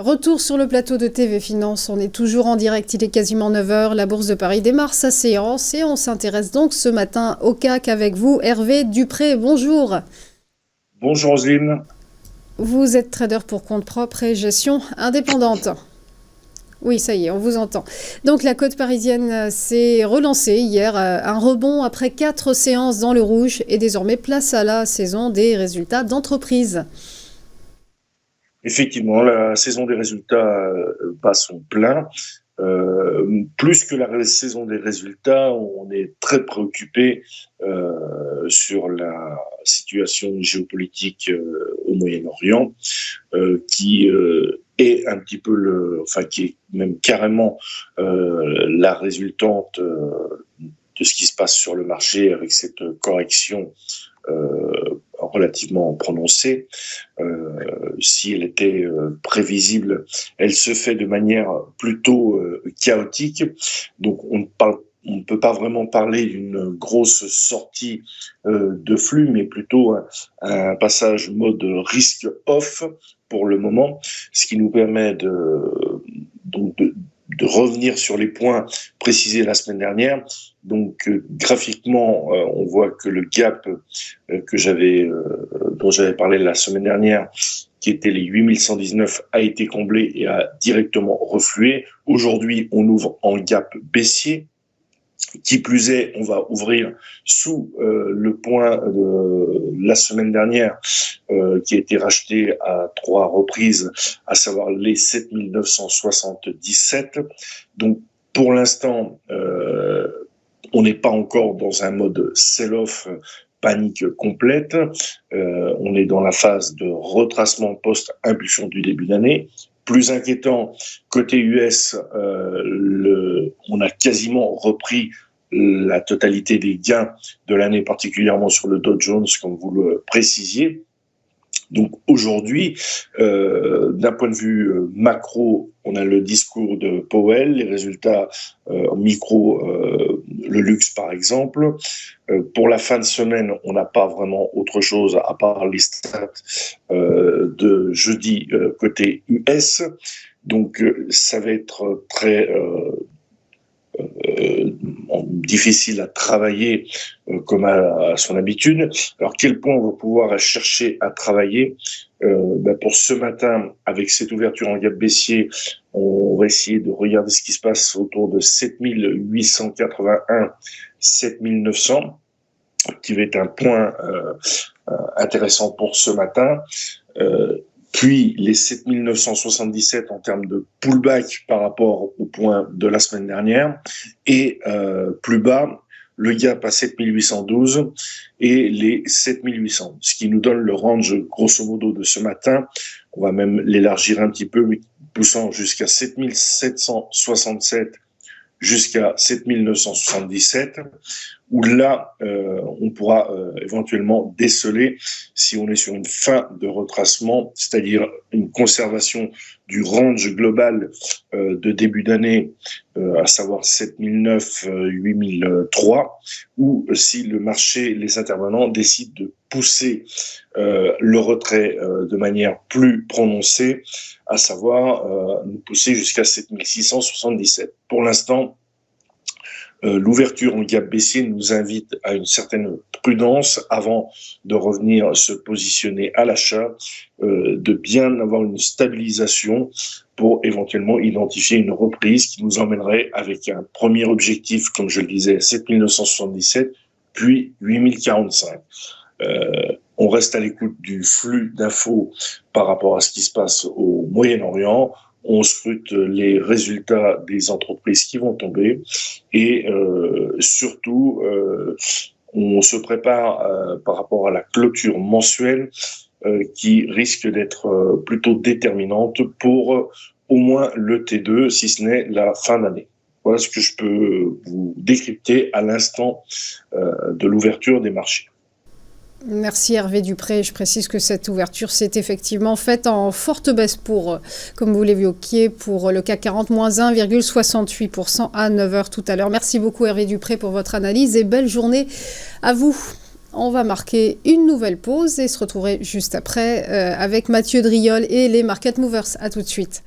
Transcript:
Retour sur le plateau de TV Finance, on est toujours en direct, il est quasiment 9 heures, la Bourse de Paris démarre sa séance et on s'intéresse donc ce matin au CAC avec vous, Hervé Dupré, bonjour. Bonjour Roselyne. Vous êtes trader pour compte propre et gestion indépendante. Oui, ça y est, on vous entend. Donc la cote parisienne s'est relancée hier, un rebond après 4 séances dans le rouge et désormais place à la saison des résultats d'entreprise. Effectivement, la saison des résultats bat son plein. Plus que la saison des résultats, on est très préoccupé sur la situation géopolitique au Moyen-Orient, qui est un petit peu qui est même carrément la résultante de ce qui se passe sur le marché avec cette correction relativement prononcée. Si elle était prévisible, elle se fait de manière plutôt chaotique. Donc on ne peut pas vraiment parler d'une grosse sortie de flux, mais plutôt un passage mode risk off pour le moment, ce qui nous permet de revenir sur les points précisés la semaine dernière. Donc graphiquement, on voit que le gap dont j'avais parlé la semaine dernière, qui était les 8119, a été comblé et a directement reflué. Aujourd'hui, on ouvre en gap baissier. Qui plus est, on va ouvrir sous le point de la semaine dernière qui a été racheté à 3 reprises, à savoir les 7977. Donc pour l'instant, on n'est pas encore dans un mode sell-off, panique complète. On est dans la phase de retracement post-impulsion du début d'année. Plus inquiétant, côté US, on a quasiment repris la totalité des gains de l'année, particulièrement sur le Dow Jones, comme vous le précisiez. Donc aujourd'hui, d'un point de vue macro, on a le discours de Powell, les résultats micro, le luxe par exemple. Pour la fin de semaine, on n'a pas vraiment autre chose à part les stats de jeudi côté US. Donc ça va être très difficile à travailler comme à son habitude. Alors quel point on va pouvoir chercher à travailler pour ce matin, avec cette ouverture en gap baissier, on va essayer de regarder ce qui se passe autour de 7881, 7900, qui va être un point intéressant pour ce matin. Puis les 7977 en termes de pullback par rapport au point de la semaine dernière, et plus bas, le gap à 7812 et les 7800, ce qui nous donne le range grosso modo de ce matin. On va même l'élargir un petit peu, poussant jusqu'à 7767 jusqu'à 7977, où là, on pourra éventuellement déceler si on est sur une fin de retracement, c'est-à-dire une conservation du range global de début d'année, à savoir 7009, 8003, ou si le marché, les intervenants décident de pousser le retrait de manière plus prononcée, à savoir nous pousser jusqu'à 7677. Pour l'instant, l'ouverture en gap baissier nous invite à une certaine prudence avant de revenir se positionner à l'achat, de bien avoir une stabilisation pour éventuellement identifier une reprise qui nous emmènerait avec un premier objectif, comme je le disais, 7977, puis 8045. On reste à l'écoute du flux d'infos par rapport à ce qui se passe au Moyen-Orient. On scrute les résultats des entreprises qui vont tomber et surtout, on se prépare par rapport à la clôture mensuelle qui risque d'être plutôt déterminante pour au moins le T2, si ce n'est la fin d'année. Voilà ce que je peux vous décrypter à l'instant de l'ouverture des marchés. Merci Hervé Dupré. Je précise que cette ouverture s'est effectivement faite en forte baisse pour, comme vous l'évoquiez, pour le CAC 40, moins 1,68% à 9 heures tout à l'heure. Merci beaucoup Hervé Dupré pour votre analyse et belle journée à vous. On va marquer une nouvelle pause et se retrouver juste après avec Mathieu Driol et les Market Movers. À tout de suite.